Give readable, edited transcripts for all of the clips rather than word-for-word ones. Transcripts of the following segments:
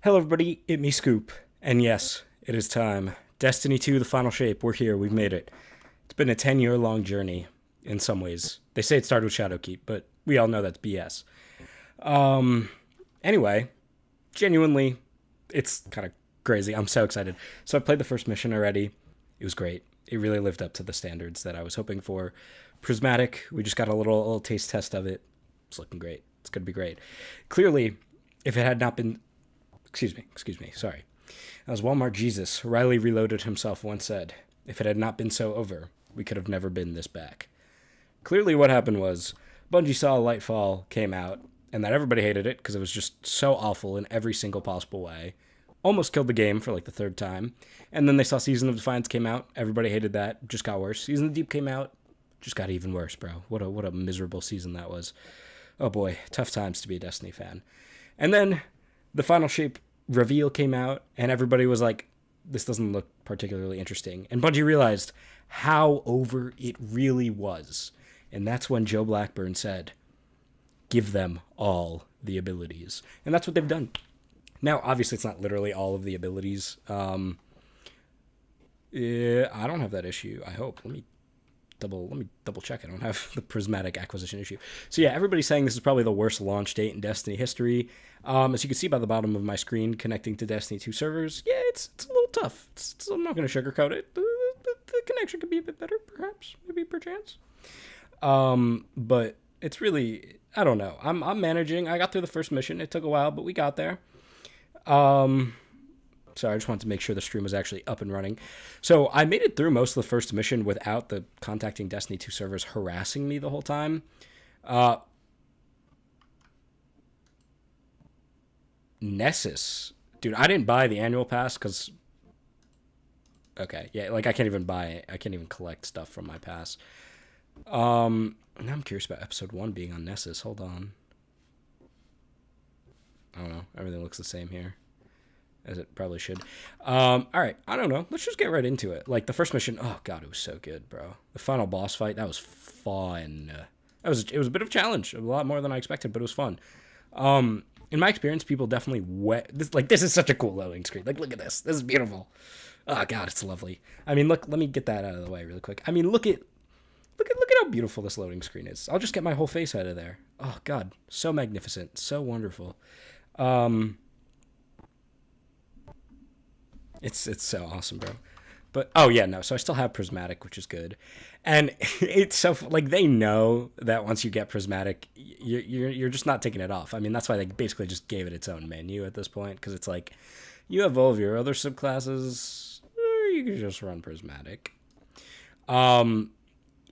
Hello, everybody. It me, Scoop. And yes, it is time. Destiny 2, the final shape. We're here. We've made it. It's been a 10-year long journey in some ways. They say it started with Shadowkeep, but we all know that's BS. Anyway, genuinely, it's kind of crazy. I'm so excited. So I played the first mission already. It was great. It really lived up to the standards that I was hoping for. Prismatic, we just got a little taste test of it. It's looking great. It's going to be great. Clearly, if it had not been excuse me, sorry. As Walmart Jesus, Riley Reloaded himself once said, if it had not been so over, we could have never been this back. Clearly what happened was, Bungie saw Lightfall came out, and that everybody hated it because it was just so awful in every single possible way. Almost killed the game for like the third time. And then they saw Season of Defiance came out, everybody hated that, just got worse. Season of the Deep came out, just got even worse, bro. What a miserable season that was. Oh boy, tough times to be a Destiny fan. And then the final shape reveal came out, and everybody was like, this doesn't look particularly interesting. And Bungie realized how over it really was. And that's when Joe Blackburn said, give them all the abilities. And that's what they've done. Now, obviously, it's not literally all of the abilities. Yeah, I don't have that issue, I hope. Let me double check. I don't have the prismatic acquisition issue. So yeah, everybody's saying this is probably the worst launch date in Destiny history. As you can see by the bottom of my screen, connecting to Destiny 2 servers, yeah, it's a little tough. I'm not going to sugarcoat it. The connection could be a bit better, perhaps, maybe perchance. But it's really, I don't know. I'm managing. I got through the first mission. It took a while, but we got there. Sorry, I just wanted to make sure the stream was actually up and running. So I made it through most of the first mission without the contacting Destiny 2 servers harassing me the whole time. Nessus. Dude, I didn't buy the annual pass because... Okay, yeah, like I can't even buy it. I can't even collect stuff from my pass. Now I'm curious about episode 1 being on Nessus. Hold on. I don't know. Everything looks the same here, as it probably should. All right, I don't know. Let's just get right into it. Like the first mission, oh god, it was so good, bro. The final boss fight, that was fun. It was a bit of a challenge, a lot more than I expected, but it was fun. In my experience, people definitely this is such a cool loading screen. Like, look at this. This is beautiful. Oh god, it's lovely. I mean, look. Let me get that out of the way really quick. I mean, look at how beautiful this loading screen is. I'll just get my whole face out of there. Oh god, so magnificent, so wonderful. It's so awesome, bro. But oh yeah, no. So I still have prismatic, which is good, and it's so like they know that once you get prismatic, you're just not taking it off. I mean, that's why they basically just gave it its own menu at this point, because it's like you have all of your other subclasses, or you can just run prismatic.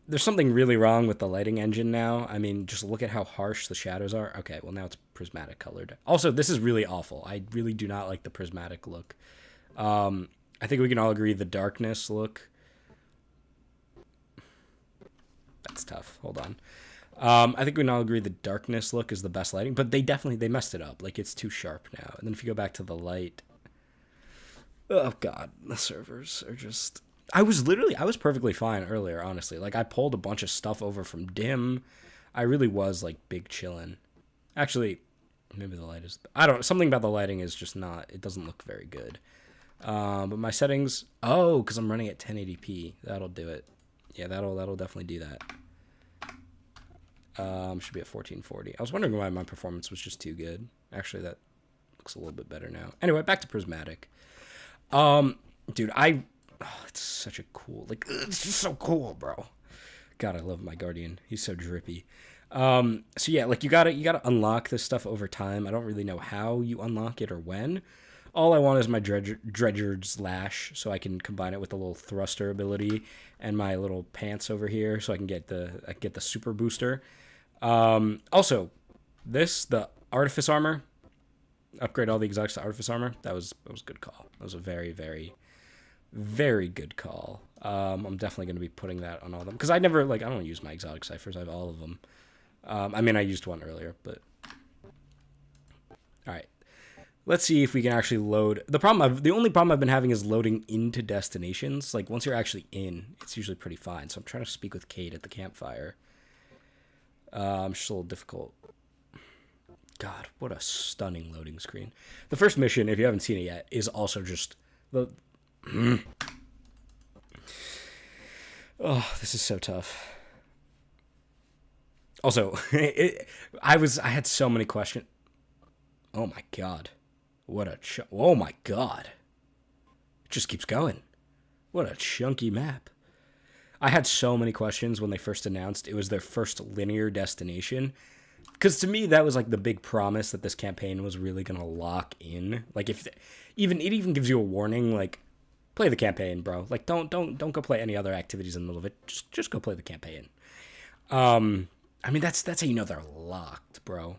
There's something really wrong with the lighting engine now. I mean, just look at how harsh the shadows are. Okay, well now it's prismatic colored. Also, this is really awful. I really do not like the prismatic look. I think we can all agree the darkness look. That's tough. Hold on. I think we can all agree the darkness look is the best lighting, but they messed it up. Like, it's too sharp now. And then if you go back to the light, oh god, the servers are just... I was perfectly fine earlier, honestly. Like, I pulled a bunch of stuff over from Dim. I really was, like, big chillin'. Actually, maybe the light is... something about the lighting is just not... It doesn't look very good. But my settings... Oh, because I'm running at 1080p. That'll do it. Yeah, that'll definitely do that. Should be at 1440. I was wondering why my performance was just too good. Actually, that looks a little bit better now. Anyway, back to prismatic. Dude, it's such a cool... Like, it's just so cool, bro. God, I love my Guardian. He's so drippy. So yeah, like you gotta unlock this stuff over time. I don't really know how you unlock it or when. All I want is my Dredger's Lash, so I can combine it with a little thruster ability and my little pants over here, so I can get the super booster. Also, the Artifice Armor, upgrade all the exotics to Artifice Armor. That was a good call. That was a very, very, very good call. I'm definitely going to be putting that on all of them, because I don't use my exotic ciphers. I have all of them. I mean, I used one earlier, but all right. Let's see if we can actually load. The only problem I've been having is loading into destinations. Like, once you're actually in, it's usually pretty fine. So I'm trying to speak with Kate at the campfire. It's just a little difficult. God, what a stunning loading screen. The first mission, if you haven't seen it yet, is also just the. Oh, this is so tough. Also, I had so many questions. Oh my God, what a oh my God, it just keeps going. What a chunky map. I had so many questions when they first announced it was their first linear destination. Because to me, that was like the big promise that this campaign was really going to lock in. Like, if even it even gives you a warning, like, play the campaign, bro. Like, don't go play any other activities in the middle of it. Just go play the campaign. I mean, that's how you know they're locked, bro.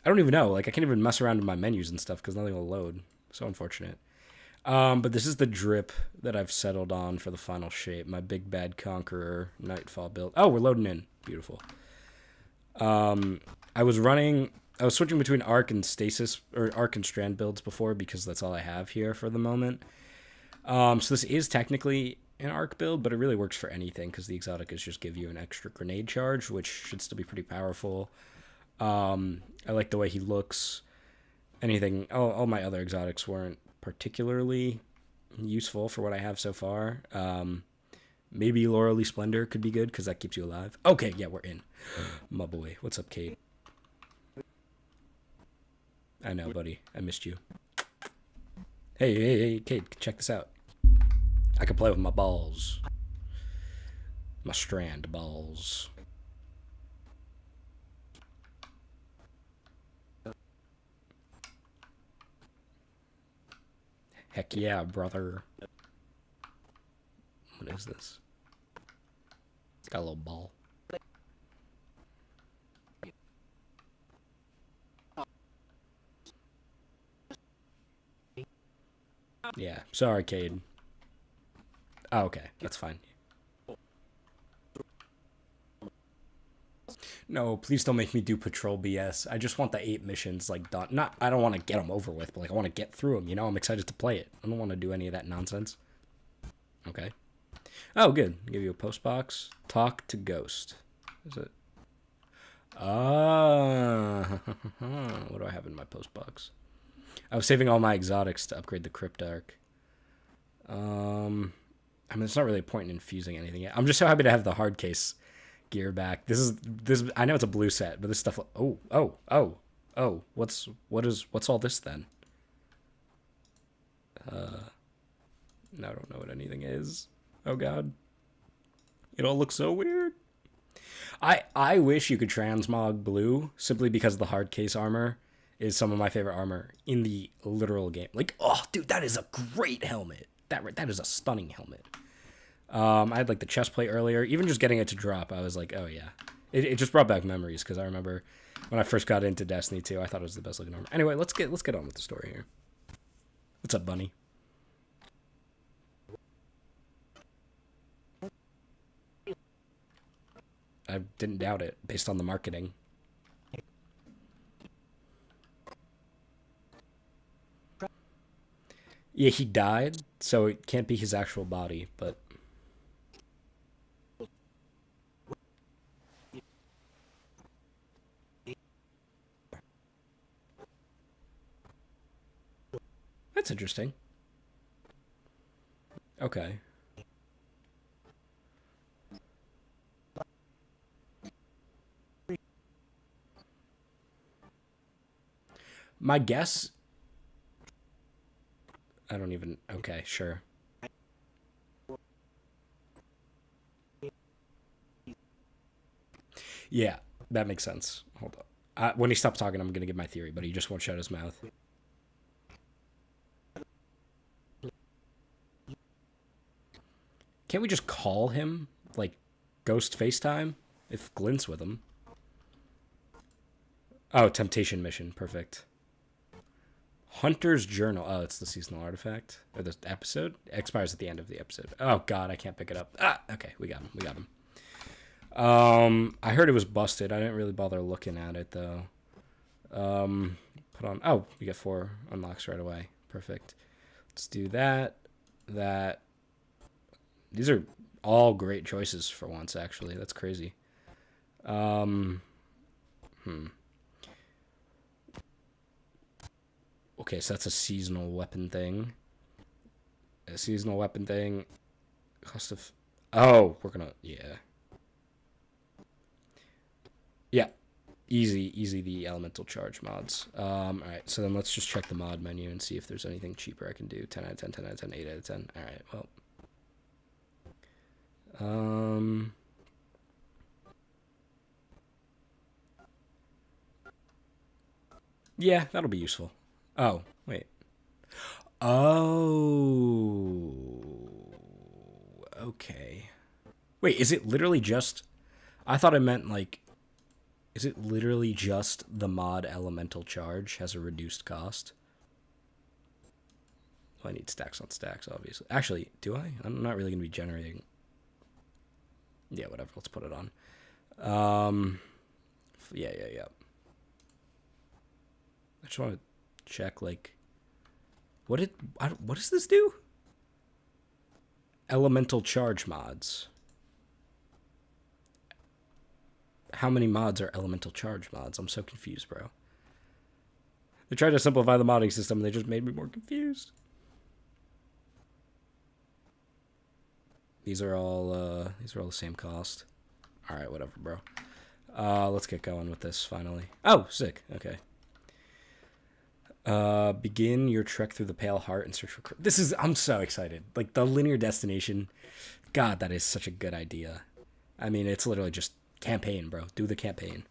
I don't even know. Like, I can't even mess around with my menus and stuff because nothing will load. So unfortunate. But this is the drip that I've settled on for the final shape. My Big Bad Conqueror Nightfall build. Oh, we're loading in. Beautiful. I was switching between Arc and Stasis, or Arc and Strand builds before because that's all I have here for the moment. So this is technically an Arc build, but it really works for anything because the exotic is just give you an extra grenade charge, which should still be pretty powerful. I like the way he looks. All my other exotics weren't particularly useful for what I have so far. Maybe Laurely Splendor could be good because that keeps you alive. Okay, yeah, we're in. My boy. What's up, Kate? I know, buddy. I missed you. Hey, Kate, check this out. I can play with my balls. My strand balls. Heck yeah, brother. What is this? It's got a little ball. Yeah, sorry, Cade. Oh, okay, that's fine. No, please don't make me do patrol BS. I just want the 8 missions, like, done. I don't want to get them over with, but, like, I want to get through them, you know? I'm excited to play it. I don't want to do any of that nonsense. Okay. Oh, good. Give you a post box. Talk to Ghost. Is it? What do I have in my post box? I was saving all my exotics to upgrade the Cryptarch. I mean, there's not really a point in infusing anything yet. I'm just so happy to have the hard case gear back. This. I know it's a blue set, but this stuff. Oh. What's all this then? I don't know what anything is. Oh God. It all looks so weird. I wish you could transmog blue simply because the hard case armor is some of my favorite armor in the literal game. Like, oh, dude, that is a great helmet. That is a stunning helmet. I had like the chest plate earlier. Even just getting it to drop, I was like, oh yeah. It just brought back memories because I remember when I first got into Destiny 2, I thought it was the best looking armor. Anyway, let's get on with the story here. What's up, Bunny? I didn't doubt it based on the marketing. Yeah, he died, so it can't be his actual body, but... That's interesting. Okay. My guess... I don't even... Okay, sure. Yeah, that makes sense. Hold up. When he stops talking, I'm going to give my theory, but he just won't shut his mouth. Can't we just call him, like, Ghost FaceTime? If Glint's with him. Oh, Temptation Mission. Perfect. Hunter's Journal. Oh, it's the seasonal artifact. Or the episode? It expires at the end of the episode. Oh, God, I can't pick it up. Okay, we got him. I heard it was busted. I didn't really bother looking at it, though. Put on... Oh, we get 4 unlocks right away. Perfect. Let's do that. These are all great choices for once, actually. That's crazy. Okay, so that's a seasonal weapon thing. A seasonal weapon thing. Cost of... Oh, we're gonna... Yeah. Yeah. Easy the elemental charge mods. Alright, so then let's just check the mod menu and see if there's anything cheaper I can do. 10 out of 10, 10 out of 10, 8 out of 10. Alright, well. Yeah, that'll be useful. Oh, wait. Oh. Okay. Wait, is it literally just... I thought it meant, like... Is it literally just the mod elemental charge has a reduced cost? Well, I need stacks on stacks, obviously. Actually, do I? I'm not really going to be generating... Yeah, whatever. Let's put it on. Yeah. I just want to check, like... What does this do? Elemental charge mods. How many mods are elemental charge mods? I'm so confused, bro. They tried to simplify the modding system and they just made me more confused. These are all the same cost. Alright, whatever, bro. Let's get going with this finally. Oh, sick. Okay. Begin your trek through the Pale Heart and search for... I'm so excited. Like, the linear destination. God, that is such a good idea. I mean, it's literally just campaign, bro. Do the campaign.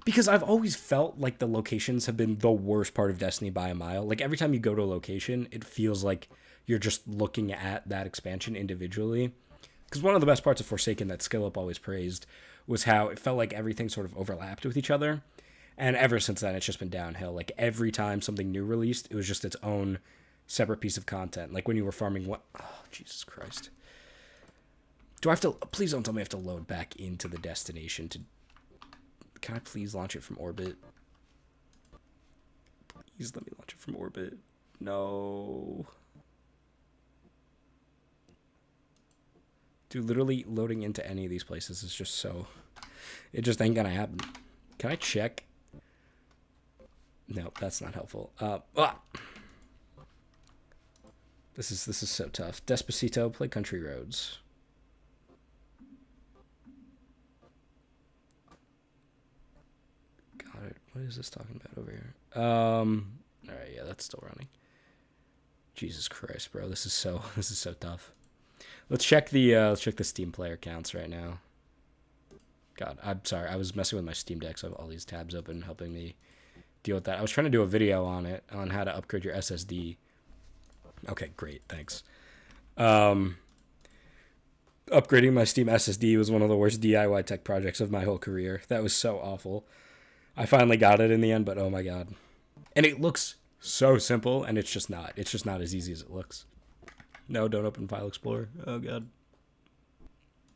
Because I've always felt like the locations have been the worst part of Destiny by a mile. Like, every time you go to a location, it feels like you're just looking at that expansion individually. Because one of the best parts of Forsaken that Skillup always praised was how it felt like everything sort of overlapped with each other. And ever since then, it's just been downhill. Like, every time something new released, it was just its own separate piece of content. Like, when you were farming... Oh, Jesus Christ. Do I have to... Please don't tell me I have to load back into the destination to... Can I please launch it from orbit? Please let me launch it from orbit. No. Dude, literally loading into any of these places is just so... It just ain't gonna happen. Can I check? No, that's not helpful. This is so tough. Despacito, play Country Roads. Got it. What is this talking about over here? Alright, yeah, that's still running. Jesus Christ, bro. This is so tough. Let's check the Steam player counts right now. God, I'm sorry. I was messing with my Steam Deck, so I have all these tabs open helping me deal with that. I was trying to do a video on it, on how to upgrade your SSD. Okay, great. Thanks. Upgrading my Steam SSD was one of the worst DIY tech projects of my whole career. That was so awful. I finally got it in the end, but oh my God. And it looks so simple, and it's just not. It's just not as easy as it looks. No, don't open File Explorer. Oh God.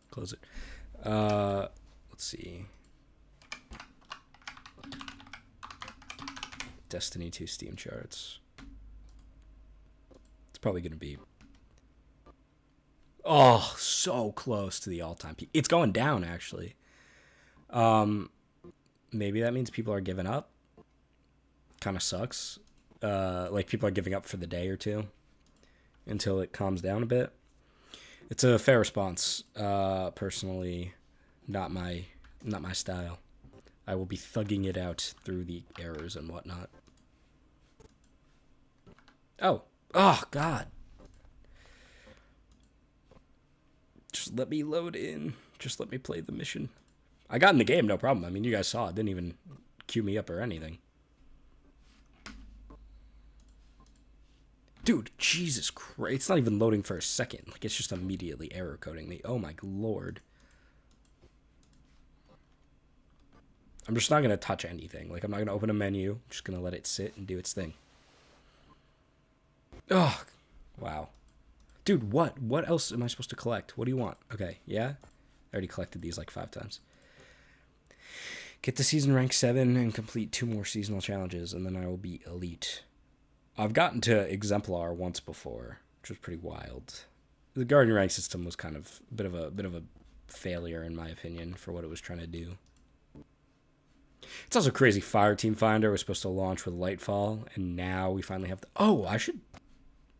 Close it. Let's see. Destiny 2 Steam charts. It's probably going to be... Oh, so close to the all-time peak. It's going down, actually. Maybe that means people are giving up. Kind of sucks. Like, people are giving up for the day or two until it calms down a bit. It's a fair response. Personally, not my style. I will be thugging it out through the errors and whatnot. Oh, God. Just let me load in. Just let me play the mission. I got in the game, no problem. I mean, you guys saw it. Didn't even queue me up or anything. Dude, Jesus Christ. It's not even loading for a second. Like, it's just immediately error coding me. Oh my Lord. I'm just not going to touch anything. Like, I'm not going to open a menu. I'm just going to let it sit and do its thing. Oh, wow. Dude, what? What else am I supposed to collect? What do you want? Okay, yeah? I already collected these like 5 times. Get to season rank 7 and complete 2 more seasonal challenges, and then I will be elite. I've gotten to exemplar once before, which was pretty wild. The guardian rank system was kind of a bit of a failure in my opinion for what it was trying to do. It's also crazy. Fireteam Finder was supposed to launch with Lightfall, and now we finally have the. Oh, I should.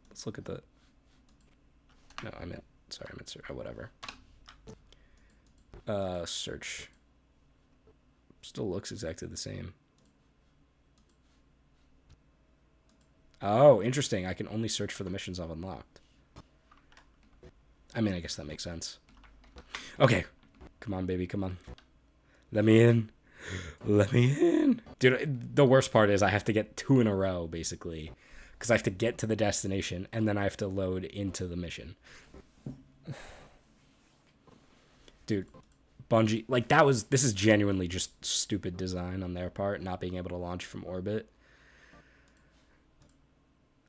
Let's look at the. No, I meant. Sorry, I meant. Whatever. Search. Still looks exactly the same. Oh, interesting. I can only search for the missions I've unlocked. I mean, I guess that makes sense. Okay. Come on, baby. Come on. Let me in. Let me in. Dude, the worst part is I have to get 2 in a row, basically. Because I have to get to the destination, and then I have to load into the mission. Dude, Bungie, like, this is genuinely just stupid design on their part, not being able to launch from orbit.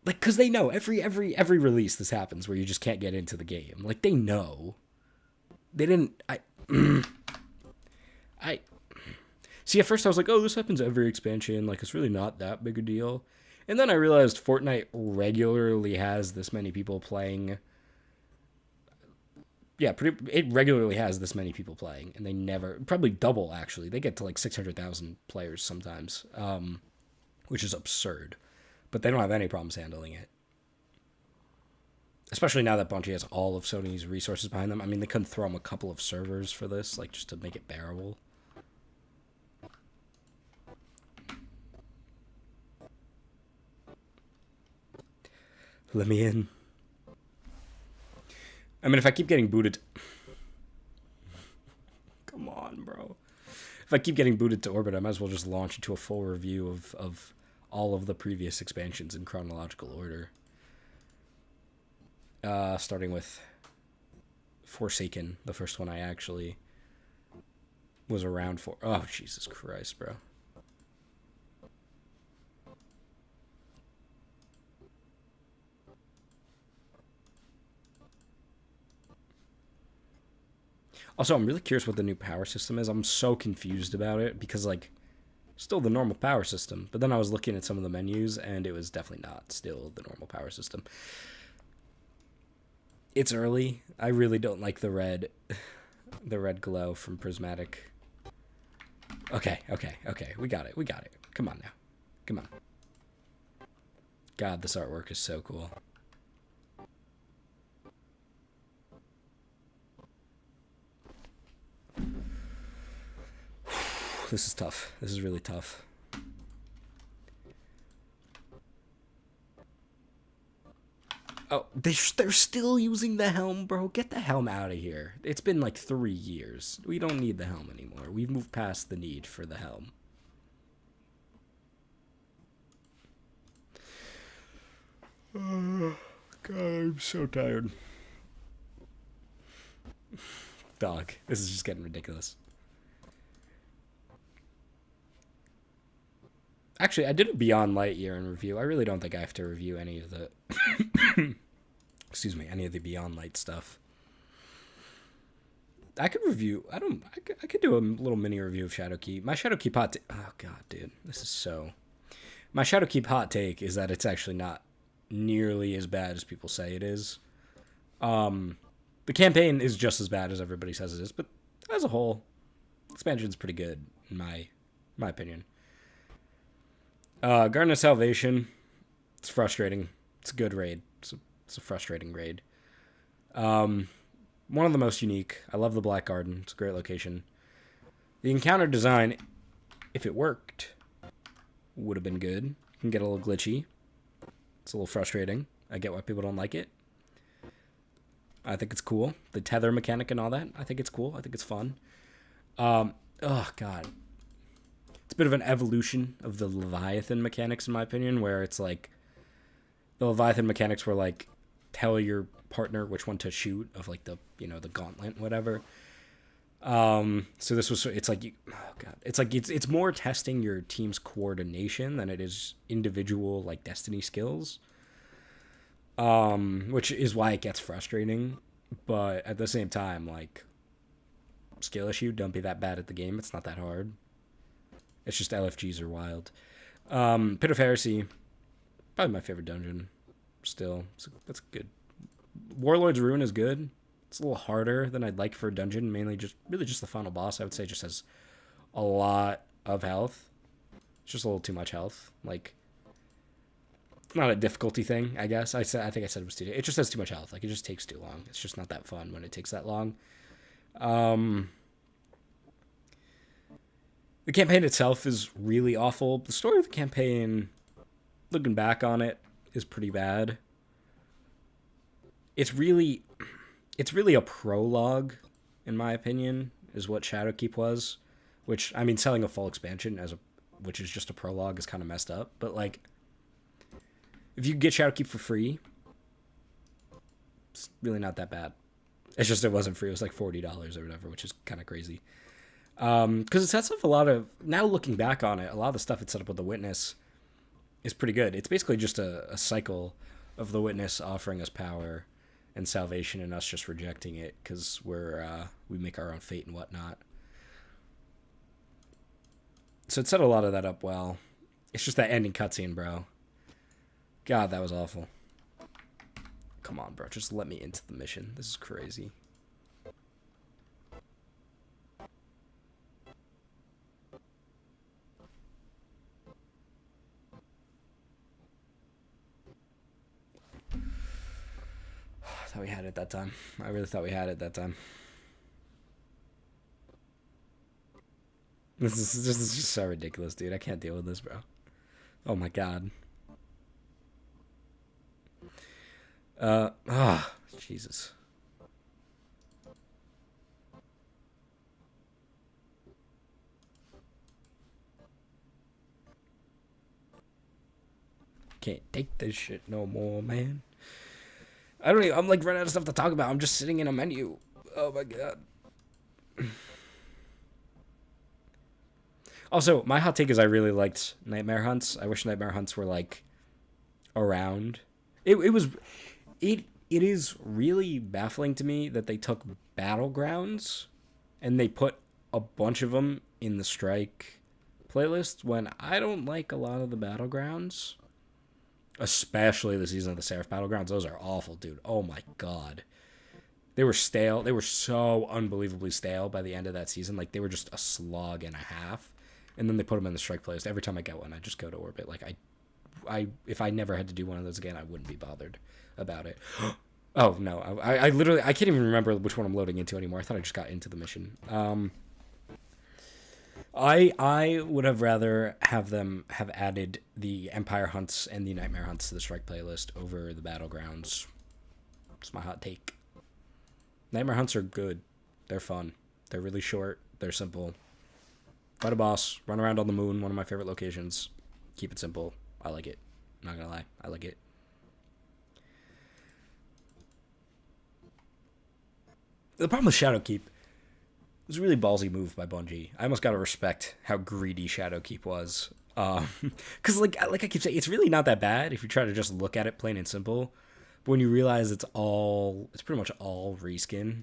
Like, because they know every release this happens where you just can't get into the game. Like, they know. They didn't. I see. At first, I was like, "Oh, this happens every expansion. Like, it's really not that big a deal." And then I realized Fortnite regularly has this many people playing. Yeah, it regularly has this many people playing, and they never, probably double actually. They get to like 600,000 players sometimes, which is absurd. But they don't have any problems handling it. Especially now that Bungie has all of Sony's resources behind them. I mean, they couldn't throw them a couple of servers for this, like, just to make it bearable. Let me in. I mean, if I keep getting booted... Come on, bro. If I keep getting booted to orbit, I might as well just launch into a full review of all of the previous expansions in chronological order. Starting with Forsaken, the first one I actually was around for. Oh, Jesus Christ, bro. Also, I'm really curious what the new power system is. I'm so confused about it because, like, still the normal power system. But then I was looking at some of the menus, and it was definitely not still the normal power system. It's early. I really don't like the red glow from Prismatic. Okay. We got it. Come on now. Come on. God, this artwork is so cool. This is tough. This is really tough. Oh, they're still using the helm, bro. Get the helm out of here. It's been like 3 years. We don't need the helm anymore. We've moved past the need for the helm. Oh, God, I'm so tired. Dog, this is just getting ridiculous. Actually, I did a Beyond Lightyear in review. I really don't think I have to review any of the... excuse me, any of the Beyond Light stuff. I could review... I could do a little mini review of Shadowkeep. My Shadowkeep hot... Oh, God, dude. This is so... My Shadowkeep hot take is that it's actually not nearly as bad as people say it is. The campaign is just as bad as everybody says it is, but as a whole, expansion's pretty good, in my opinion. Garden of Salvation, it's frustrating. It's a good raid. It's a frustrating raid. One of the most unique. I love the Black Garden. It's a great location. The encounter design, if it worked, would have been good. It can get a little glitchy. It's a little frustrating. I get why people don't like it. I think it's cool. The tether mechanic and all that, I think it's cool. I think it's fun. Oh, God. It's a bit of an evolution of the Leviathan mechanics, in my opinion, where it's like the Leviathan mechanics were like tell your partner which one to shoot of like the, the gauntlet, whatever. So this was, it's like, it's more testing your team's coordination than it is individual like Destiny skills. Which is why it gets frustrating, but at the same time, like, skill issue, don't be that bad at the game. It's not that hard. It's just LFGs are wild. Pit of Heresy, probably my favorite dungeon. Still, that's good. Warlord's Ruin is good. It's a little harder than I'd like for a dungeon. Mainly just the final boss, I would say, just has a lot of health. It's just a little too much health. Like, it's not a difficulty thing, I guess. I think I said it was too. It just has too much health. Like, it just takes too long. It's just not that fun when it takes that long. The campaign itself is really awful. The story of the campaign, looking back on it, is pretty bad. It's really a prologue, in my opinion, is what Shadowkeep was. Which, I mean, selling a full expansion which is just a prologue is kind of messed up. But, like, if you get Shadowkeep for free, it's really not that bad. It's just it wasn't free. It was like $40 or whatever, which is kind of crazy. Because it sets up a lot of... Now looking back on it, a lot of the stuff it set up with the Witness is pretty good. It's basically just a cycle of the Witness offering us power and salvation and us just rejecting it because we make our own fate and whatnot. So it set a lot of that up well. It's just that ending cutscene, bro. God, that was awful. Come on, bro. Just let me into the mission. This is crazy. I thought we had it that time. I really thought we had it that time. This is just so ridiculous, dude. I can't deal with this, bro. Oh my god. Jesus. Can't take this shit no more, man. I'm like running out of stuff to talk about. I'm just sitting in a menu. Oh my god. Also, my hot take is I really liked Nightmare Hunts. I wish Nightmare Hunts were like around. It is really baffling to me that they took Battlegrounds and they put a bunch of them in the Strike playlist when I don't like a lot of the Battlegrounds. Especially the Season of the Seraph Battlegrounds. Those are awful, dude. Oh my god. They were stale. They were so unbelievably stale by the end of that season. Like, they were just a slog and a half. And then they put them in the Strike playlist. Every time I get one, I just go to Orbit. Like, if I never had to do one of those again, I wouldn't be bothered about it. Oh, no. I literally... I can't even remember which one I'm loading into anymore. I thought I just got into the mission. I would have rather have them have added the Empire Hunts and the Nightmare Hunts to the Strike playlist over the Battlegrounds. It's my hot take. Nightmare Hunts are good. They're fun. They're really short. They're simple. Fight a boss. Run around on the moon. One of my favorite locations. Keep it simple. I like it. Not gonna lie. I like it. The problem with Shadowkeep, it was a really ballsy move by Bungie. I almost gotta respect how greedy Shadowkeep was. Because like I keep saying, it's really not that bad if you try to just look at it plain and simple. But when you realize it's pretty much all reskin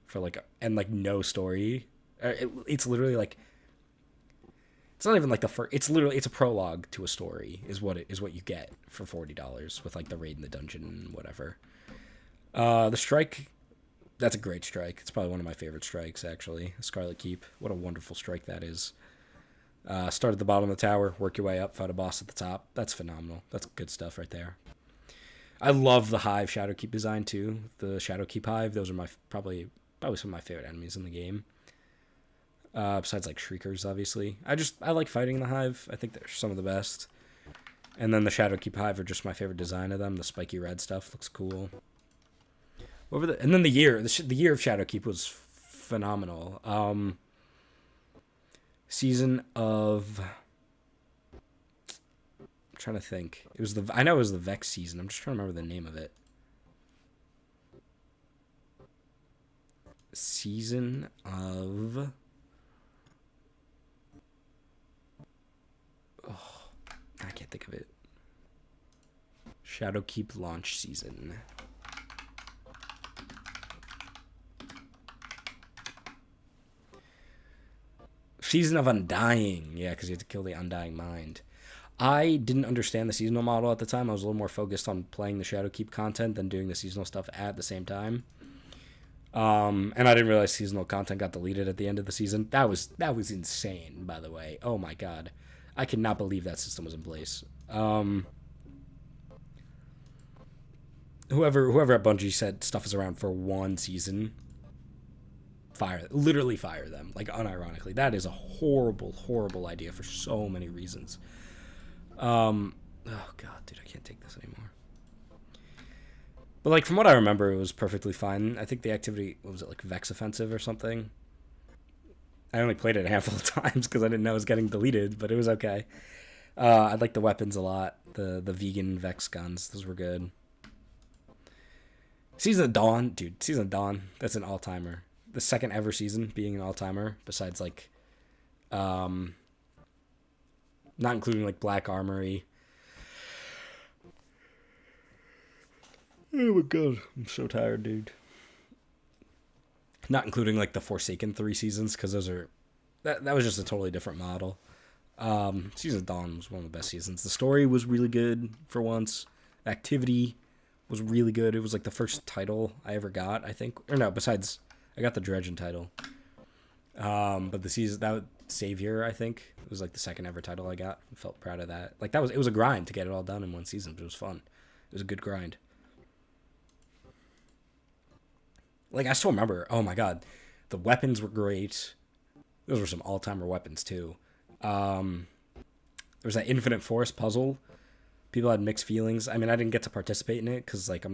for and no story. It's literally like, it's not even like the first. It's a prologue to a story is what you get for $40 with like the raid in the dungeon and whatever. The Strike. That's a great strike. It's probably one of my favorite strikes, actually. Scarlet Keep. What a wonderful strike that is. Start at the bottom of the tower, work your way up, fight a boss at the top. That's phenomenal. That's good stuff right there. I love the Hive Shadowkeep design, too. The Shadowkeep Hive. Those are probably some of my favorite enemies in the game. Besides, like, Shriekers, obviously. I like fighting the Hive. I think they're some of the best. And then the Shadowkeep Hive are just my favorite design of them. The spiky red stuff looks cool. And then the year of Shadowkeep was phenomenal. Season of... I'm trying to think. I know it was the Vex season. I'm just trying to remember the name of it. Season of... Oh, I can't think of it. Shadowkeep launch season. Season of Undying. Yeah, because you have to kill the Undying Mind. I didn't understand the seasonal model at the time. I was a little more focused on playing the Shadowkeep content than doing the seasonal stuff at the same time. And I didn't realize seasonal content got deleted at the end of the season. That was insane, by the way. Oh my god, I cannot believe that system was in place. Whoever at Bungie said stuff is around for one season, literally fire them. Like unironically, that is a horrible, horrible idea for so many reasons. Oh god, dude, I can't take this anymore. But like from what I remember, it was perfectly fine. I think the activity, what was it, like Vex Offensive or something? I only played it a handful of times because I didn't know it was getting deleted, but it was okay. I like the weapons a lot. The vegan Vex guns, those were good. Season of Dawn, dude. Season of Dawn, that's an all timer. The second ever season being an all timer, besides like, not including like Black Armory. Oh my god, I'm so tired, dude. Not including like the Forsaken 3 seasons, because those are that was just a totally different model. Season of Dawn was one of the best seasons. The story was really good for once. Activity was really good. It was like the first title I ever got, I think. Or no, besides I got the Dredgen title. But the season that Savior, I think, it was like the second ever title I got. I felt proud of that. Like it was a grind to get it all done in one season, but it was fun. It was a good grind. Like I still remember, oh my god, the weapons were great. Those were some all-timer weapons too. There was that Infinite Forest puzzle. People had mixed feelings. I mean, I didn't get to participate in it because like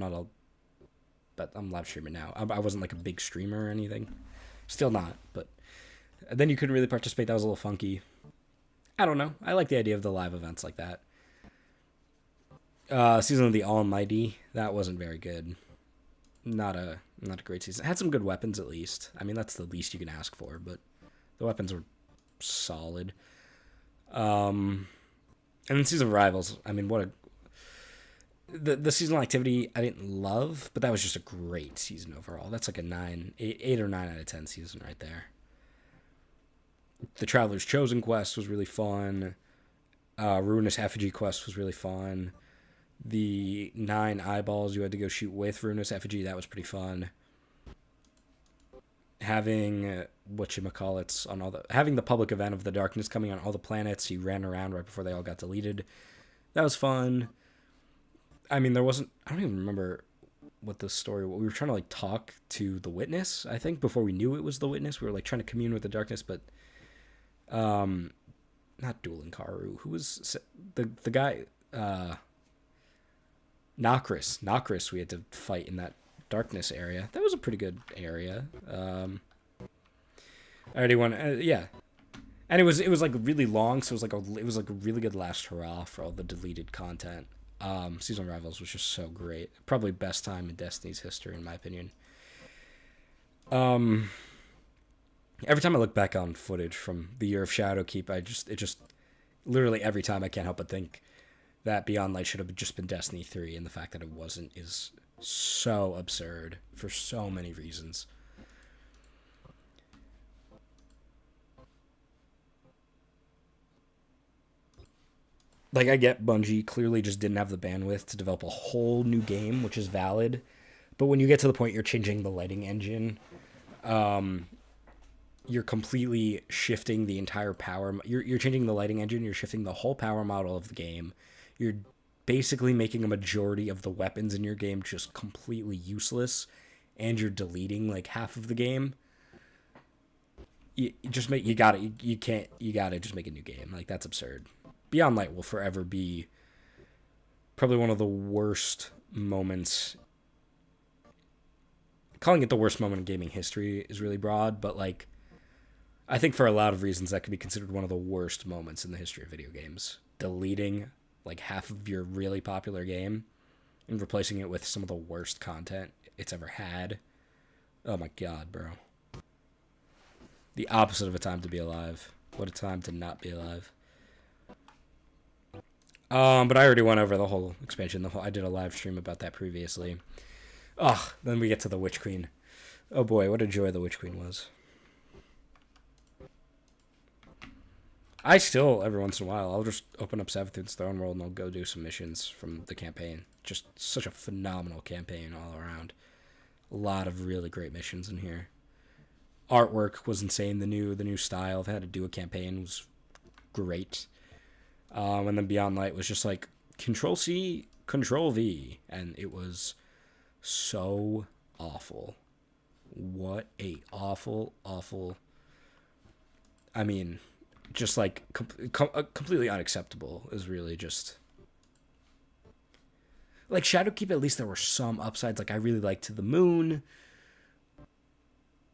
but I'm live streaming now. I wasn't like a big streamer or anything. Still not, but then you couldn't really participate. That was a little funky. I don't know. I like the idea of the live events like that. Season of the Almighty, that wasn't very good. Not a great season. It had some good weapons at least. I mean, that's the least you can ask for, but the weapons were solid. And then Season of Rivals, I mean, the seasonal activity I didn't love, but that was just a great season overall. That's like a 8 or 9 out of 10 season right there. The Traveler's Chosen quest was really fun. Ruinous Effigy quest was really fun. The 9 eyeballs you had to go shoot with Ruinous Effigy, that was pretty fun. Having whatchamacallits on having the public event of the darkness coming on all the planets, you ran around right before they all got deleted. That was fun. I mean, I don't even remember what the story, we were trying to like talk to the Witness, I think, before we knew it was the Witness. We were like trying to commune with the darkness, but not Dueling Karu. Who was the guy? Nokris we had to fight in that darkness area. That was a pretty good area. I already won. Yeah, and it was like really long, so it was like a really good last hurrah for all the deleted content. Season of Rivals was just so great. Probably best time in Destiny's history, in my opinion. Every time I look back on footage from the year of Shadowkeep, it just literally every time I can't help but think that Beyond Light should have just been Destiny 3, and the fact that it wasn't is so absurd for so many reasons. Like, I get Bungie clearly just didn't have the bandwidth to develop a whole new game, which is valid. But when you get to the point you're changing the lighting engine, you're completely shifting the entire power. You're changing the lighting engine. You're shifting the whole power model of the game. You're basically making a majority of the weapons in your game just completely useless, and you're deleting like half of the game. You gotta just make a new game. Like, that's absurd. Beyond Light will forever be probably one of the worst moments. Calling it the worst moment in gaming history is really broad, but like, I think for a lot of reasons that could be considered one of the worst moments in the history of video games. Deleting like half of your really popular game and replacing it with some of the worst content it's ever had. Oh my god, bro. The opposite of a time to be alive. What a time to not be alive. But I already went over the whole expansion. I did a live stream about that previously. Then we get to the Witch Queen. Oh boy, what a joy the Witch Queen was. I still, every once in a while, I'll just open up Savathun's Throne World and I'll go do some missions from the campaign. Just such a phenomenal campaign all around. A lot of really great missions in here. Artwork was insane. The new style of how to do a campaign was great. And then Beyond Light was just like Control C, Control V, and it was so awful. What a awful. I mean, just like completely unacceptable is really just like Shadowkeep. At least there were some upsides. Like I really liked the moon.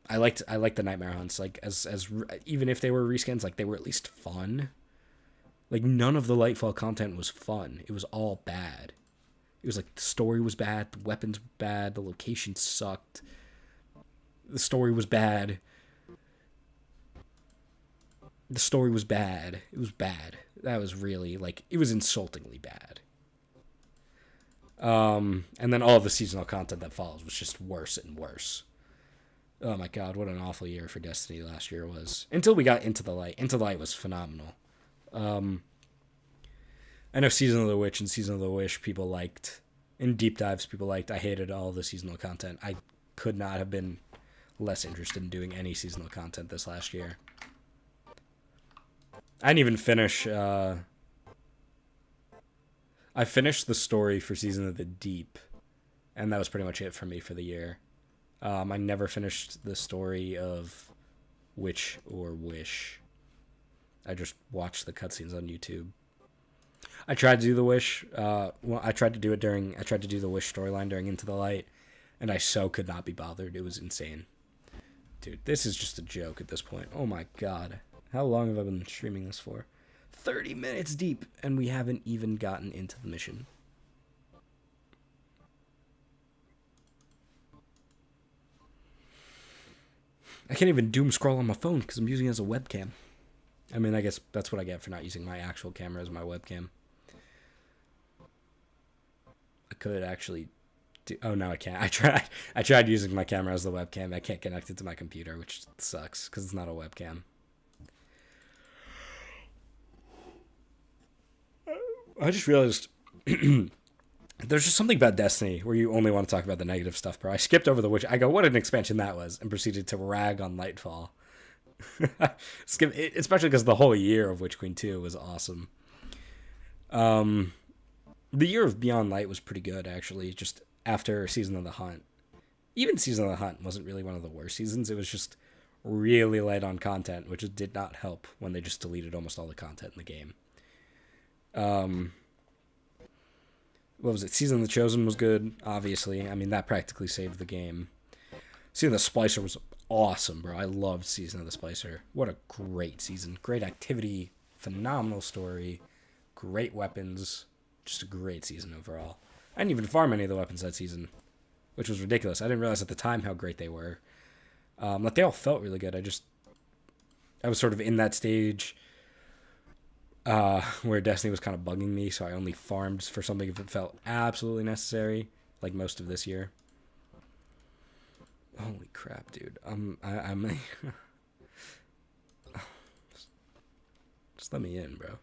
I liked the Nightmare Hunts. Like as even if they were reskins, like they were at least fun. Like none of the Lightfall content was fun. It was all bad. It was like the story was bad, the weapons were bad, the location sucked. The story was bad. The story was bad. It was bad. That was really like it was insultingly bad. And then all of the seasonal content that follows was just worse and worse. Oh my god, what an awful year for Destiny last year was. Until we got Into the Light. Into the Light was phenomenal. I know Season of the Witch and Season of the Wish people liked. In Deep Dives people liked. I hated all the seasonal content. I could not have been less interested in doing any seasonal content this last year. I didn't even finish... I finished the story for Season of the Deep, and that was pretty much it for me for the year. I never finished the story of Witch or Wish. I just watched the cutscenes on YouTube. I tried to do the Wish. I tried to do the Wish storyline during Into the Light, and I so could not be bothered. It was insane. Dude, this is just a joke at this point. Oh my god. How long have I been streaming this for? 30 minutes deep, and we haven't even gotten into the mission. I can't even doom scroll on my phone because I'm using it as a webcam. I mean, I guess that's what I get for not using my actual camera as my webcam. I could actually do... Oh, no, I can't. I tried using my camera as the webcam. I can't connect it to my computer, which sucks because it's not a webcam. I just realized there's just something about Destiny where you only want to talk about the negative stuff, bro. I skipped over the Witch. I go, what an expansion that was, and proceeded to rag on Lightfall. Skip it, especially because the whole year of Witch Queen 2 was awesome. The year of Beyond Light was pretty good, actually, just after Season of the Hunt. Even Season of the Hunt wasn't really one of the worst seasons. It was just really light on content, which did not help when they just deleted almost all the content in the game. What was it? Season of the Chosen was good, obviously. I mean, that practically saved the game. Season of the Splicer was awesome, bro. I loved Season of the Splicer. What a great season. Great activity, phenomenal story, great weapons. Just a great season overall. I didn't even farm any of the weapons that season, which was ridiculous. I didn't realize at the time how great they were. Like, they all felt really good. I was sort of in that stage where Destiny was kind of bugging me, so I only farmed for something if it felt absolutely necessary, like most of this year. Holy crap, dude. I'm just let me in, bro.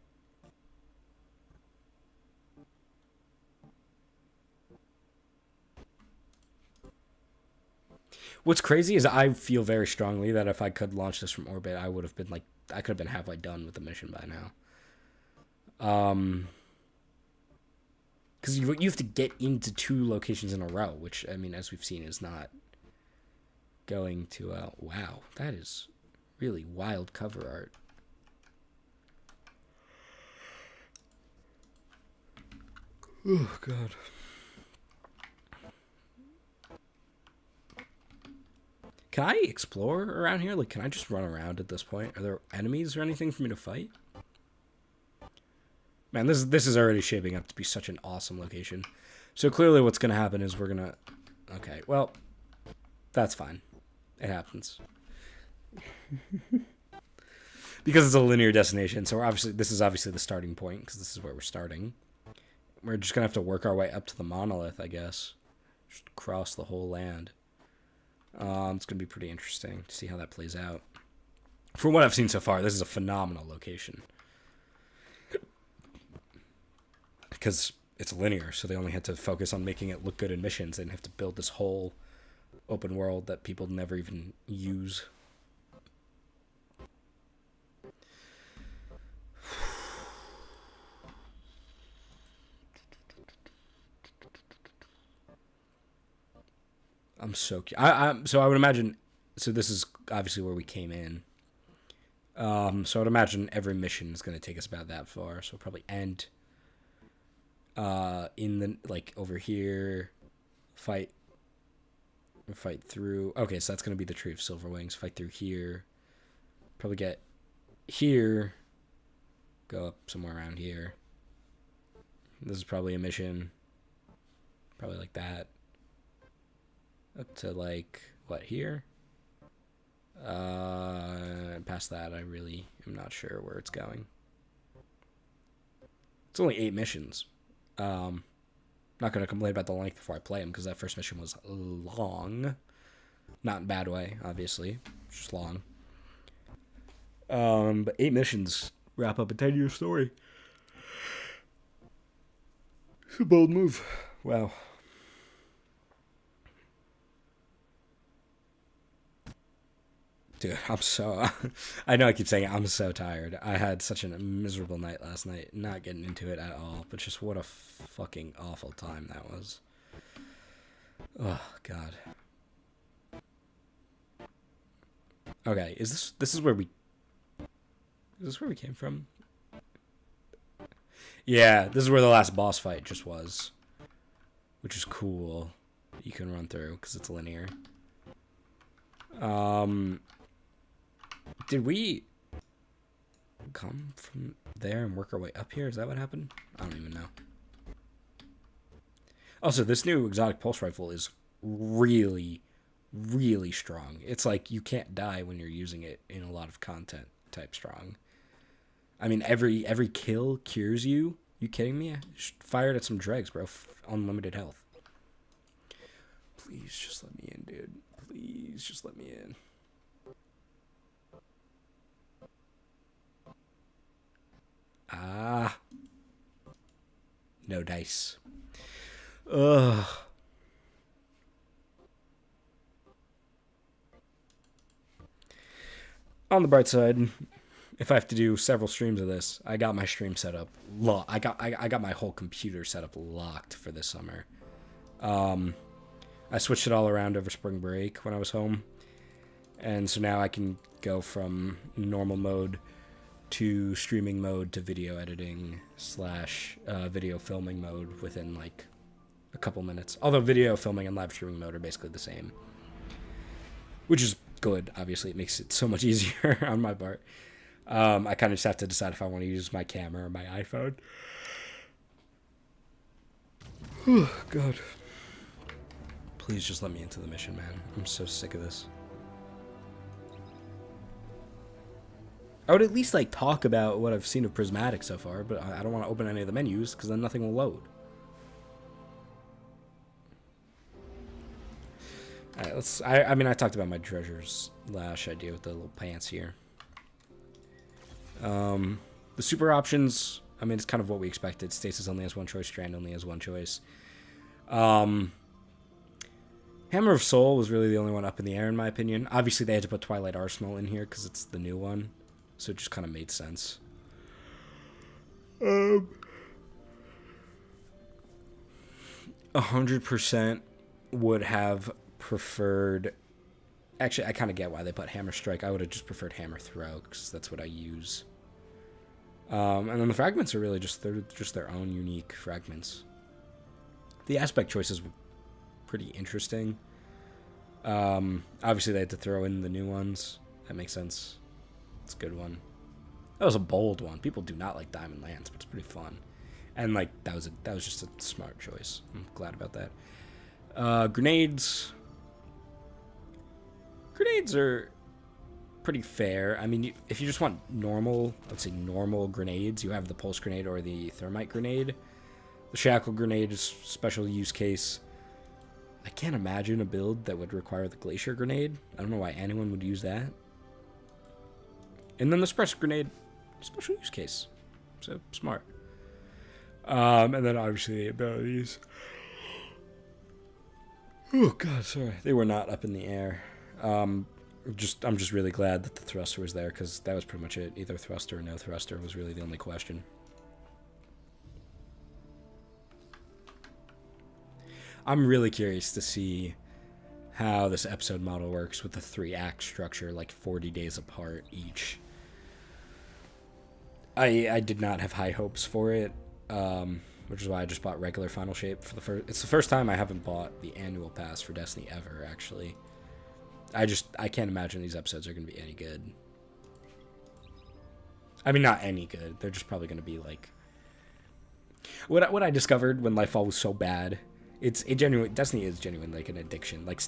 What's crazy is I feel very strongly that if I could launch this from orbit, I would have been like, I could have been halfway done with the mission by now. Because you have to get into 2 locations in a row, which, I mean, as we've seen, is not going to... wow, that is really wild cover art. Oh, God. Can I explore around here? Like, can I just run around at this point? Are there enemies or anything for me to fight? Man, this is already shaping up to be such an awesome location. So clearly what's going to happen is we're going to... Okay, well, that's fine. It happens. Because it's a linear destination, so this is obviously the starting point, because this is where we're starting. We're just going to have to work our way up to the monolith, I guess. Just cross the whole land. It's going to be pretty interesting to see how that plays out. From what I've seen so far, this is a phenomenal location. Because it's linear, so they only had to focus on making it look good in missions. They didn't have to build this whole open world that people never even use. I'm so so I would imagine. So this is obviously where we came in. So I would imagine every mission is going to take us about that far. So we'll probably end in the, like, over here, fight through. Okay, so that's going to be the Tree of Silverwings. Fight through here. Probably get here. Go up somewhere around here. This is probably a mission. Probably like that. Up to, like, what, here? Past that, I really am not sure where it's going. It's only 8 missions. Not going to complain about the length before I play them, because that first mission was long. Not in a bad way, obviously. It's just long. But 8 missions wrap up a 10-year story. It's a bold move. Wow. Dude, I'm so... I know I keep saying it, I'm so tired. I had such a miserable night last night. Not getting into it at all. But just what a fucking awful time that was. Oh, God. Okay, this is where we... Is this where we came from? Yeah, this is where the last boss fight just was. Which is cool. You can run through, because it's linear. Did we come from there and work our way up here? Is that what happened? I don't even know. Also, this new exotic pulse rifle is really, really strong. It's like you can't die when you're using it in a lot of content type strong. I mean, every kill cures you. You kidding me? I just fired at some dregs, bro. Unlimited health. Please just let me in, dude. Please just let me in. Ah. No dice. Ugh. On the bright side, if I have to do several streams of this, I got my stream set up. I got my whole computer set up locked for this summer. I switched it all around over spring break when I was home. And so now I can go from normal mode to streaming mode to video editing / video filming mode within like a couple minutes. Although video filming and live streaming mode are basically the same. Which is good, obviously. It makes it so much easier on my part. I kind of just have to decide if I want to use my camera or my iPhone. Oh, God. Please just let me into the mission, man. I'm so sick of this. I would at least like talk about what I've seen of Prismatic so far, but I don't want to open any of the menus because then nothing will load. Alright, let's... I mean, I talked about my treasures last idea with the little pants here. The super options, I mean, it's kind of what we expected. Stasis only has one choice, Strand only has one choice. Hammer of Soul was really the only one up in the air, in my opinion. Obviously, they had to put Twilight Arsenal in here because it's the new one. So it just kind of made sense. 100% would have preferred... Actually, I kind of get why they put Hammer Strike. I would have just preferred Hammer Throw, because that's what I use. And then the fragments are really just their own unique fragments. The aspect choices were pretty interesting. Obviously, they had to throw in the new ones. That makes sense. It's a good one. That was a bold one. People do not like Diamond Lance, but it's pretty fun. And like that was just a smart choice. I'm glad about that. Grenades. Grenades are pretty fair. I mean, if you just want normal, let's say normal grenades, you have the pulse grenade or the thermite grenade. The shackle grenade is special use case. I can't imagine a build that would require the glacier grenade. I don't know why anyone would use that. And then the suppressor grenade, special use case. So, smart. And then obviously the abilities. Oh god, sorry. They were not up in the air. I'm just really glad that the thruster was there because that was pretty much it. Either thruster or no thruster was really the only question. I'm really curious to see how this episode model works with the 3-act structure, like 40 days apart each. I did not have high hopes for it, which is why I just bought regular Final Shape for the first. It's the first time I haven't bought the annual pass for Destiny ever. Actually, I can't imagine these episodes are going to be any good. I mean, not any good. They're just probably going to be like what I discovered when Lightfall was so bad. Destiny is genuine like an addiction. Like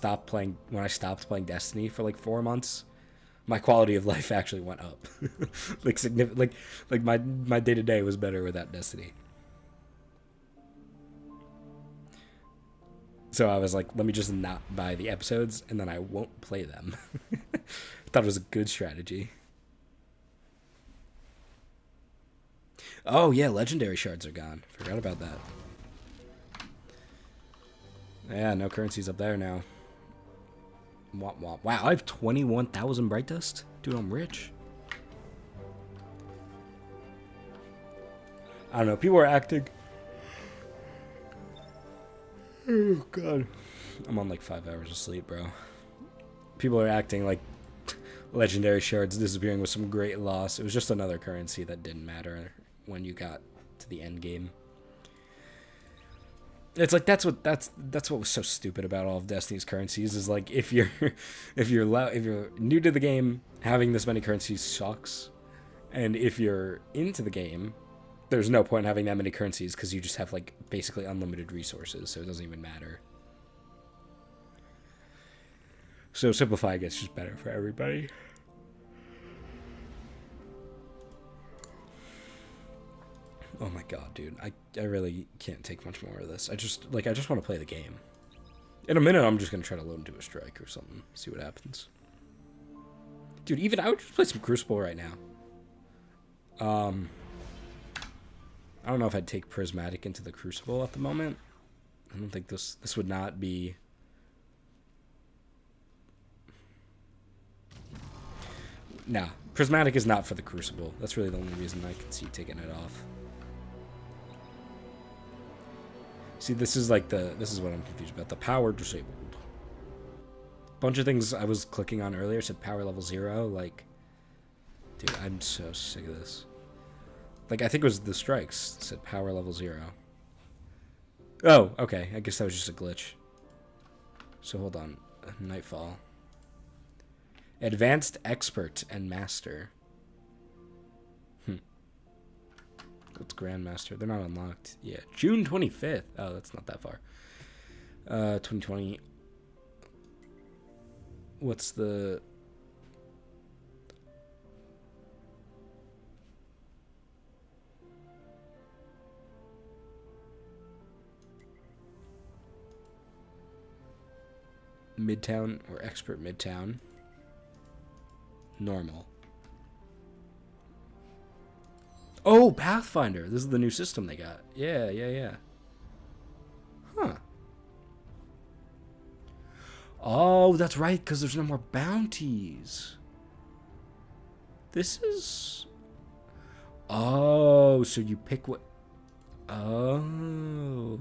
when I stopped playing Destiny for like 4 months, my quality of life actually went up. Like significant, like my day to day was better without Destiny. So I was like, let me just not buy the episodes and then I won't play them. I thought it was a good strategy. Oh yeah, legendary shards are gone. Forgot about that. Yeah, no currencies up there now. Wow, I have 21,000 bright dust? Dude, I'm rich. I don't know, people are acting. Oh, God. I'm on like 5 hours of sleep, bro. People are acting like legendary shards disappearing was some great loss. It was just another currency that didn't matter when you got to the end game. It's like that's what was so stupid about all of Destiny's currencies is like if you're new to the game, having this many currencies sucks, and if you're into the game, there's no point in having that many currencies because you just have like basically unlimited resources, so it doesn't even matter. So simplify gets just better for everybody. Oh my god, dude. I really can't take much more of this. I just want to play the game. In a minute, I'm just going to try to load into a strike or something. See what happens. Dude, even I would just play some Crucible right now. I don't know if I'd take Prismatic into the Crucible at the moment. I don't think this would not be... Nah, Prismatic is not for the Crucible. That's really the only reason I can see taking it off. See, this is what I'm confused about. The power disabled. Bunch of things I was clicking on earlier said power level 0. Like, dude, I'm so sick of this. Like, I think it was the strikes that said power level 0. Oh, okay. I guess that was just a glitch. So hold on. Nightfall. Advanced Expert and Master. What's Grandmaster? They're not unlocked. Yeah, June 25th. Oh, that's not that far. 2020. What's the... Midtown or Expert Midtown? Normal. Oh, Pathfinder. This is the new system they got. Yeah. Huh. Oh, that's right, because there's no more bounties. This is... Oh, so you pick what... Oh.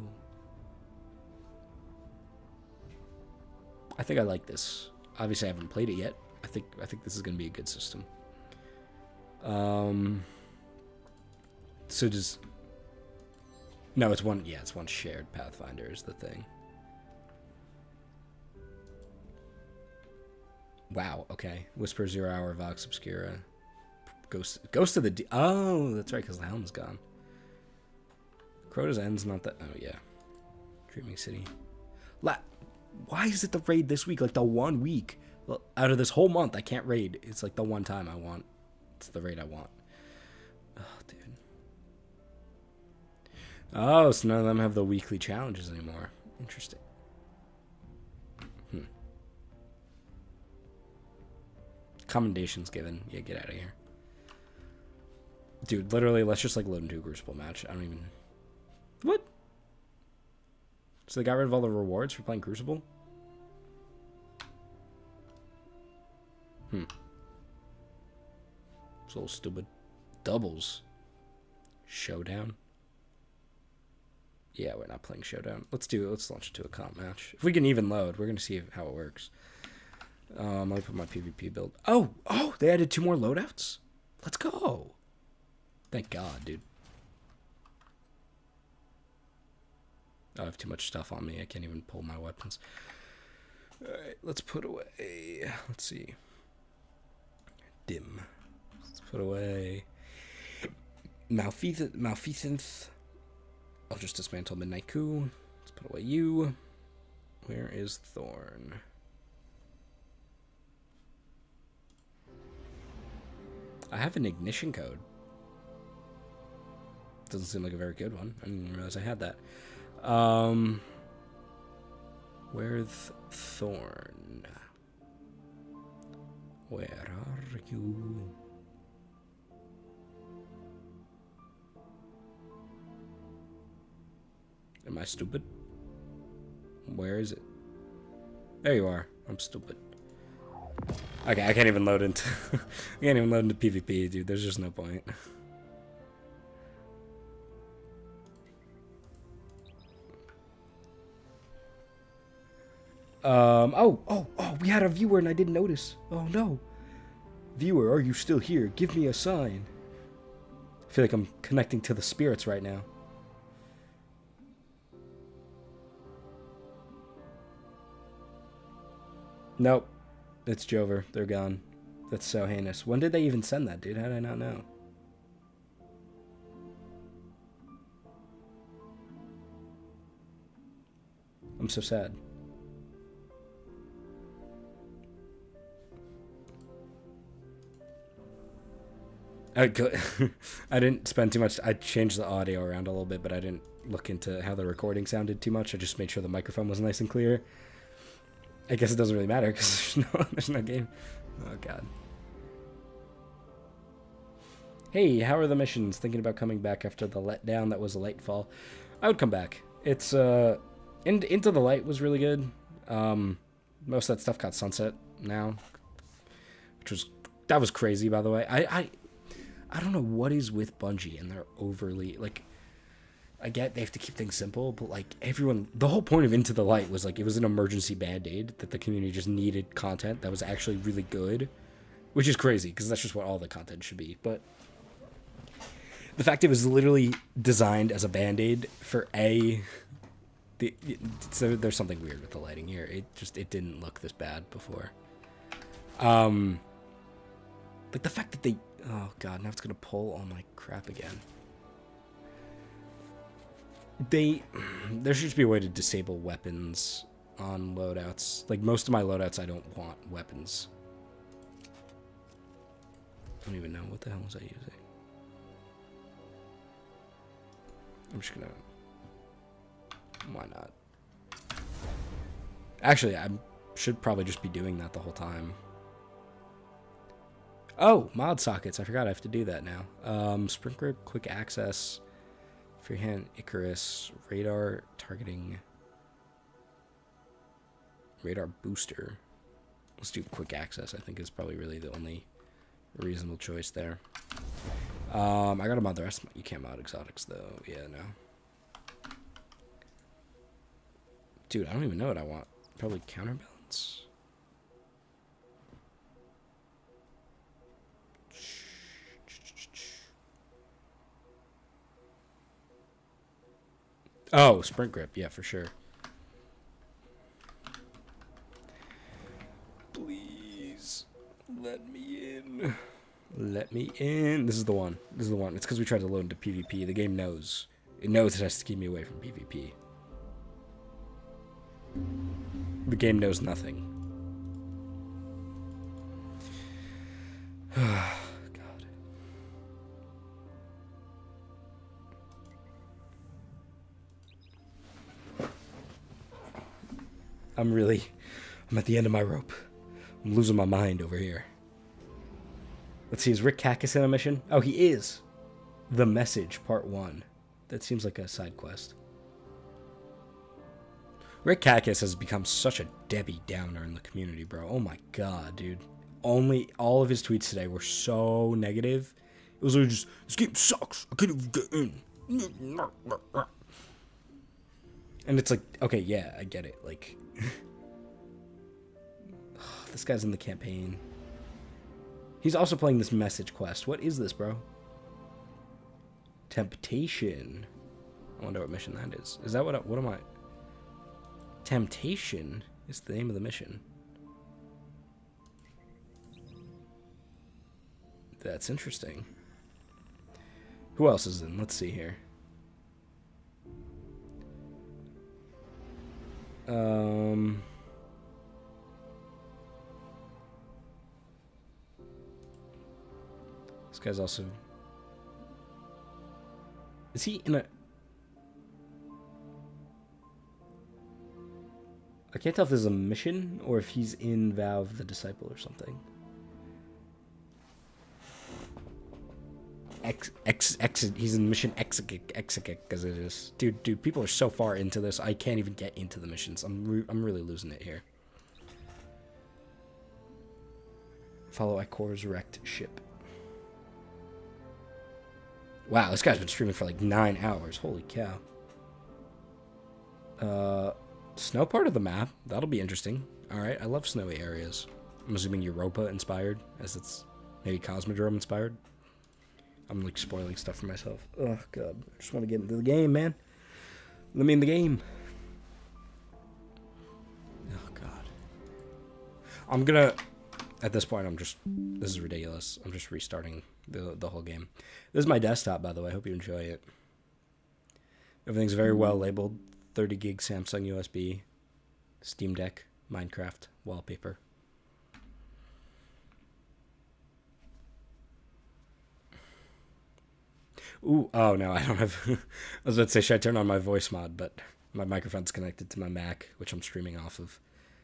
I think I like this. Obviously, I haven't played it yet. I think this is going to be a good system. So does... No, it's one... Yeah, it's one shared Pathfinder is the thing. Wow, okay. Whisper 0 Hour, Vox Obscura. Ghost of the... Oh, that's right, because the helm's gone. Crota's End's not that... Oh, yeah. Dreaming City. Why is it the raid this week? Like, the 1 week. Well, out of this whole month, I can't raid. It's like the one time I want. It's the raid I want. Oh, dude. Oh, so none of them have the weekly challenges anymore. Interesting. Commendations given. Yeah, get out of here. Dude, literally, let's just, like, load into a Crucible match. I don't even... What? So they got rid of all the rewards for playing Crucible? It's a little stupid. Doubles. Showdown. Yeah, we're not playing Showdown. Let's do it. Let's launch it to a comp match. If we can even load, we're going to see how it works. Let me put my PvP build. Oh, they added 2 more loadouts? Let's go. Thank God, dude. I have too much stuff on me. I can't even pull my weapons. Alright, let's put away. Let's see. Dim. Let's put away Malfeasance. I'll just dismantle Midnight Coup. Let's put away you. Where is Thorn? I have an ignition code. Doesn't seem like a very good one. I didn't realize I had that. Where's Thorn? Where are you? Am I stupid? Where is it? There you are. I'm stupid. Okay, I can't even load into I can't even load into PvP, dude. There's just no point. We had a viewer and I didn't notice. Oh no. Viewer, are you still here? Give me a sign. I feel like I'm connecting to the spirits right now. Nope. It's Jover. They're gone. That's so heinous. When did they even send that, dude? How did I not know? I'm so sad. I didn't spend too much. I changed the audio around a little bit, but I didn't look into how the recording sounded too much. I just made sure the microphone was nice and clear. I guess it doesn't really matter because there's no game. Oh god. Hey, how are the missions? Thinking about coming back after the letdown that was a Lightfall. I would come back. It's Into the Light was really good. Most of that stuff got sunset now, that was crazy, by the way. I don't know what is with Bungie, and they're overly, like, I get they have to keep things simple, but, like, the whole point of Into the Light was, like, it was an emergency band-aid that the community just needed content that was actually really good, which is crazy, because that's just what all the content should be, but the fact it was literally designed as a band-aid for so there's something weird with the lighting here. It didn't look this bad before. Like, the fact that they... Oh, God, now it's going to pull all my crap again. There should just be a way to disable weapons on loadouts. Like, most of my loadouts, I don't want weapons. I don't even know. What the hell was I using? I'm just going to... Why not? Actually, I should probably just be doing that the whole time. Oh, mod sockets. I forgot I have to do that now. Sprint grip, quick access, freehand Icarus, radar targeting, radar booster. Let's do quick access. I think is probably really the only reasonable choice there. I gotta mod the rest. You can't mod exotics though. Yeah, no. Dude, I don't even know what I want. Probably counterbalance. Oh, sprint grip. Yeah, for sure. Please let me in. Let me in. This is the one. This is the one. It's because we tried to load into PvP. The game knows. It knows it has to keep me away from PvP. The game knows nothing. God. I'm at the end of my rope. I'm losing my mind over here. Let's see, is Rick Cacus in a mission? Oh, he is. The Message, Part 1. That seems like a side quest. Rick Cacus has become such a Debbie Downer in the community, bro. Oh my god, dude. all of his tweets today were so negative. It was literally just, this game sucks. I couldn't even get in. And it's like, okay, yeah, I get it. Like, this guy's in the campaign. He's also playing this message quest. What is this, bro? Temptation. I wonder what mission that is. Is that what am I? Temptation is the name of the mission. That's interesting. Who else is in? Let's see here. This guy's also... Is he in a... I can't tell if this is a mission or if he's in Valve the Disciple or something. He's in mission Exegik as it is. Dude, people are so far into this, I can't even get into the missions. I'm really losing it here. Follow Icor's wrecked ship. Wow, this guy's been streaming for like 9 hours. Holy cow. Snow part of the map. That'll be interesting. Alright, I love snowy areas. I'm assuming Europa inspired, as it's maybe Cosmodrome inspired. I'm like spoiling stuff for myself. Oh god, I just want to get into the game, man. Let me in the game. Oh god. I'm gonna... At this point, this is ridiculous. I'm just restarting the whole game. This is my desktop, by the way. I hope you enjoy it. Everything's very well labeled. 30 gig Samsung USB, Steam Deck, Minecraft, wallpaper. Ooh, oh no, I don't have... I was about to say, should I turn on my voice mod, but my microphone's connected to my Mac, which I'm streaming off of,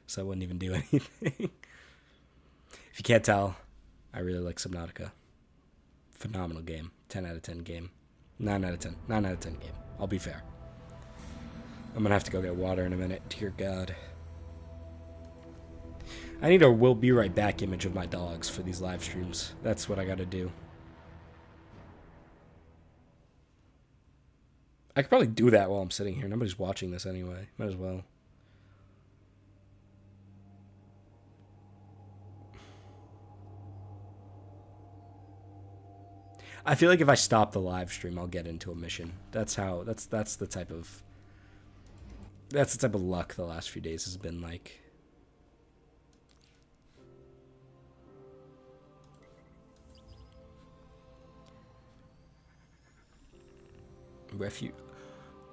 so I wouldn't even do anything. If you can't tell, I really like Subnautica. Phenomenal game. 10 out of 10 game. 9 out of 10. 9 out of 10 game. I'll be fair. I'm gonna have to go get water in a minute. Dear God. I need a "will be right back" image of my dogs for these live streams. That's what I gotta do. I could probably do that while I'm sitting here. Nobody's watching this anyway. Might as well. I feel like if I stop the live stream, I'll get into a mission. That's the type of luck the last few days has been like. Refuge.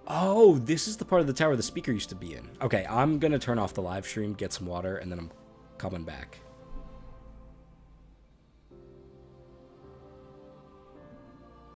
Oh, this is the part of the tower the speaker used to be in. Okay, I'm gonna turn off the live stream, get some water, and then I'm coming back.